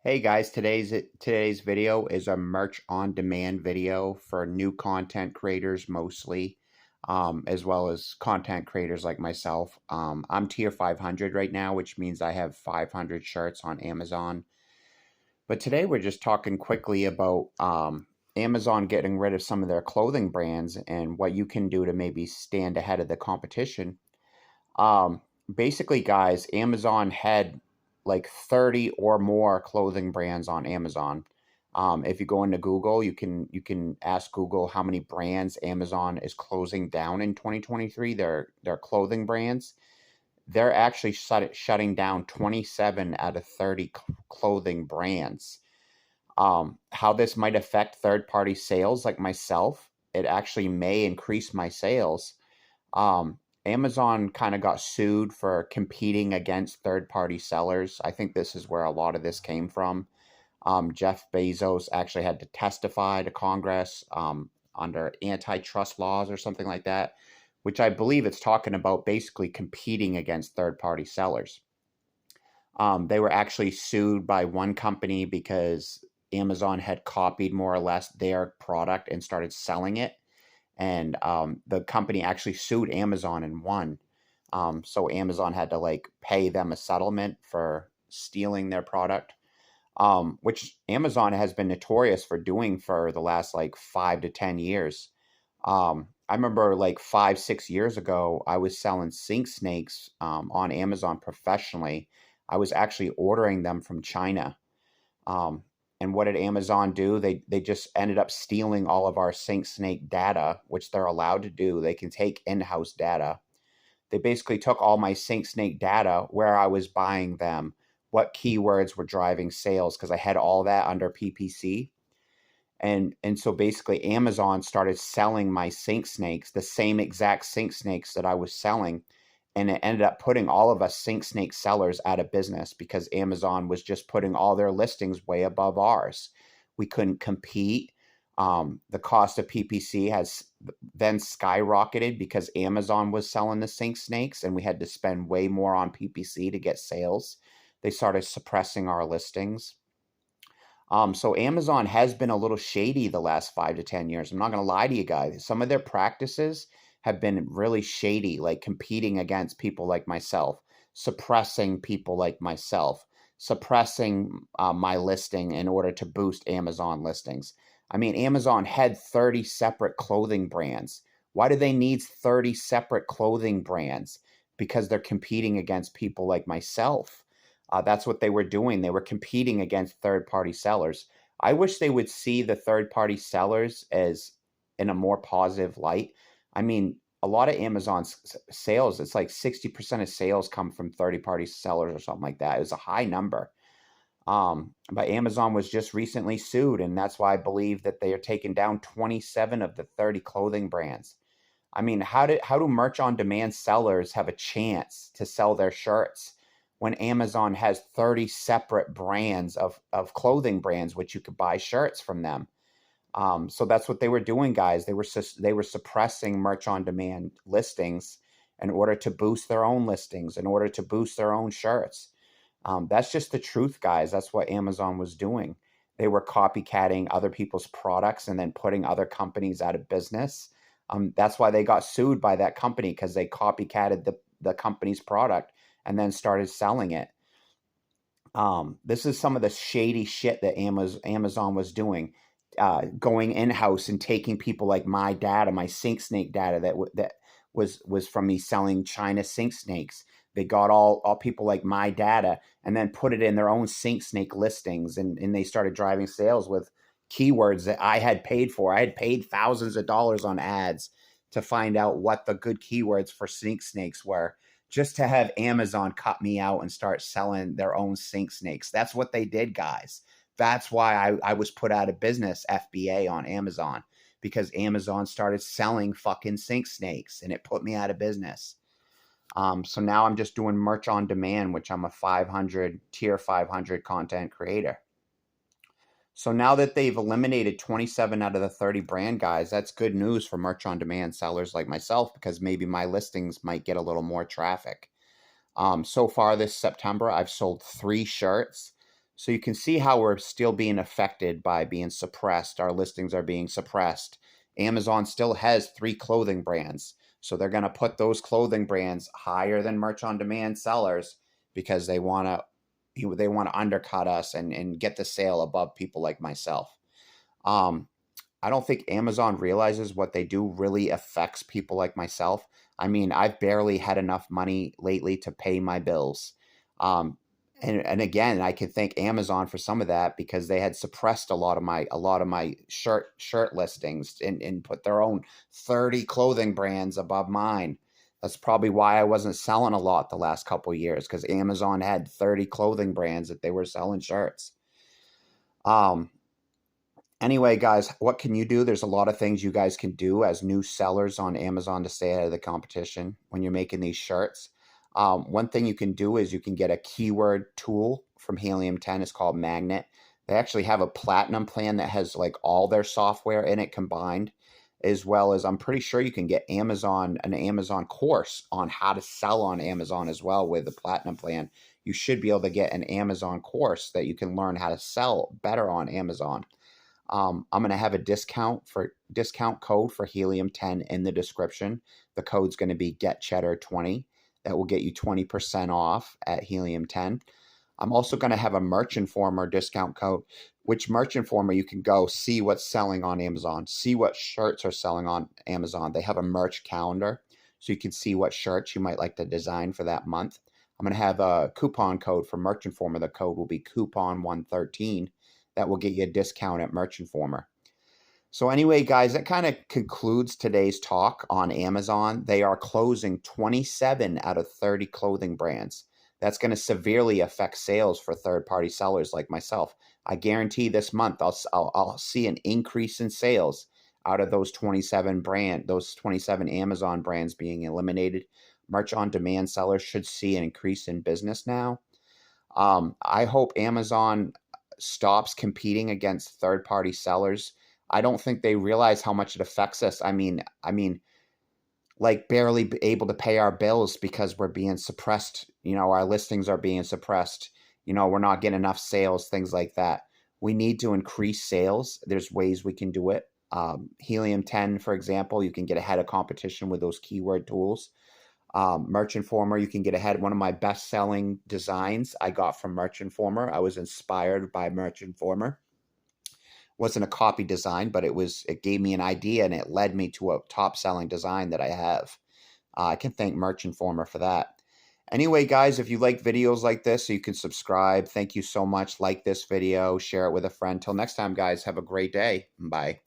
Hey guys, today's video is a merch on demand video for new content creators mostly, as well as content creators like myself. I'm tier 500 right now, which means I have 500 shirts on Amazon. But today we're just talking quickly about Amazon getting rid of some of their clothing brands and what you can do to maybe stand ahead of the competition. Um, Basically, guys, Amazon had like 30 or more clothing brands on Amazon. If you go into Google, you can ask Google how many brands Amazon is closing down in 2023. Their clothing brands. They're actually shutting down 27 out of 30 clothing brands. How this might affect third party sales like myself, it actually may increase my sales. Amazon kind of got sued for competing against third-party sellers. I think this is where a lot of this came from. Jeff Bezos actually had to testify to Congress under antitrust laws or something like that, which I believe it's talking about basically competing against third-party sellers. They were actually sued by one company because Amazon had copied more or less their product and started selling it, and the company actually sued Amazon and won. So Amazon had to like pay them a settlement for stealing their product, which Amazon has been notorious for doing for the last like 5 to 10 years. I remember like 5, 6 years ago, I was selling sink snakes on Amazon professionally. I was actually ordering them from China. Um, and what did Amazon do? They just ended up stealing all of our Sync Snake data, which they're allowed to do. They can take in-house data. They basically took all my Sync Snake data, where I was buying them, what keywords were driving sales, because I had all that under PPC. And so basically Amazon started selling my sink snakes, the same exact sink snakes that I was selling, and it ended up putting all of us sink snake sellers out of business because Amazon was just putting all their listings way above ours. We couldn't compete. The cost of PPC has then skyrocketed because Amazon was selling the sink snakes and we had to spend way more on PPC to get sales. They started suppressing our listings. So Amazon has been a little shady the last 5 to 10 years. I'm not going to lie to you guys. Some of their practices have been really shady, like competing against people like myself, suppressing people like myself, suppressing my listing in order to boost Amazon listings. I mean, Amazon had 30 separate clothing brands. Why do they need 30 separate clothing brands? Because they're competing against people like myself. That's what they were doing. They were competing against third party sellers. I wish they would see the third party sellers as in a more positive light. I mean, a lot of Amazon's sales, it's like 60% of sales come from third party sellers or something like that. It was a high number. But Amazon was just recently sued, and that's why I believe that they are taking down 27 of the 30 clothing brands. I mean, how do merch on demand sellers have a chance to sell their shirts when Amazon has 30 separate brands of clothing brands which you could buy shirts from them? So that's what they were doing, guys. They were suppressing merch on demand listings in order to boost their own listings, in order to boost their own shirts. That's just the truth, guys. That's what Amazon was doing. They were copycatting other people's products and then putting other companies out of business. That's why they got sued by that company, because they copycatted the company's product and then started selling it. This is some of the shady shit that Amazon was doing, going in house and taking people like my data, my sink snake data that was from me selling China sink snakes. They got all people like my data and then put it in their own sink snake listings, and they started driving sales with keywords that I had paid for. I had paid thousands of dollars on ads to find out what the good keywords for sink snakes were, just to have Amazon cut me out and start selling their own sink snakes. That's what they did, guys. That's why I was put out of business, FBA, on Amazon, because Amazon started selling fucking sink snakes and it put me out of business. So now I'm just doing merch on demand, which I'm a tier 500 content creator. So now that they've eliminated 27 out of the 30 brand guys, that's good news for merch on demand sellers like myself, because maybe my listings might get a little more traffic. So far this September, I've sold 3 shirts. So you can see how we're still being affected by being suppressed. Our listings are being suppressed. Amazon still has 3 clothing brands. So they're going to put those clothing brands higher than merch on demand sellers because they want to undercut us and get the sale above people like myself. Um, I don't think Amazon realizes what they do really affects people like myself. I mean, I've barely had enough money lately to pay my bills. Um, and again, I can thank Amazon for some of that because they had suppressed a lot of my shirt listings and put their own 30 clothing brands above mine. That's probably why I wasn't selling a lot the last couple of years because Amazon had 30 clothing brands that they were selling shirts. Um, Anyway, guys, what can you do? There's a lot of things you guys can do as new sellers on Amazon to stay ahead of the competition when you're making these shirts. One thing you can do is you can get a keyword tool from Helium 10. It's called Magnet. They actually have a platinum plan that has like all their software in it combined, as well as I'm pretty sure you can get an Amazon course on how to sell on Amazon as well with the platinum plan. You should be able to get an Amazon course that you can learn how to sell better on Amazon. I'm going to have a discount code for Helium 10 in the description. The code's going to be GetCheddar20. That will get you 20% off at Helium 10. I'm also going to have a Merch Informer discount code, which Merch Informer you can go see what's selling on Amazon, see what shirts are selling on Amazon. They have a merch calendar, so you can see what shirts you might like to design for that month. I'm going to have a coupon code for Merch Informer. The code will be coupon113. That will get you a discount at Merch Informer. So anyway, guys, that kind of concludes today's talk on Amazon. They are closing 27 out of 30 clothing brands. That's going to severely affect sales for third-party sellers like myself. I guarantee this month I'll see an increase in sales out of those 27 Amazon brands being eliminated. Merch on demand sellers should see an increase in business now. I hope Amazon stops competing against third-party sellers. I don't think they realize how much it affects us. I mean, like barely able to pay our bills because we're being suppressed. Our listings are being suppressed. We're not getting enough sales, things like that. We need to increase sales. There's ways we can do it. Helium 10, for example, you can get ahead of competition with those keyword tools. Merch Informer, you can get ahead. One of my best-selling designs I got from Merch Informer. I was inspired by Merch Informer. Wasn't a copy design, but it gave me an idea and it led me to a top-selling design that I have. I can thank Merch Informer for that. Anyway, guys, if you like videos like this, you can subscribe. Thank you so much. Like this video, share it with a friend. Till next time, guys, have a great day. Bye.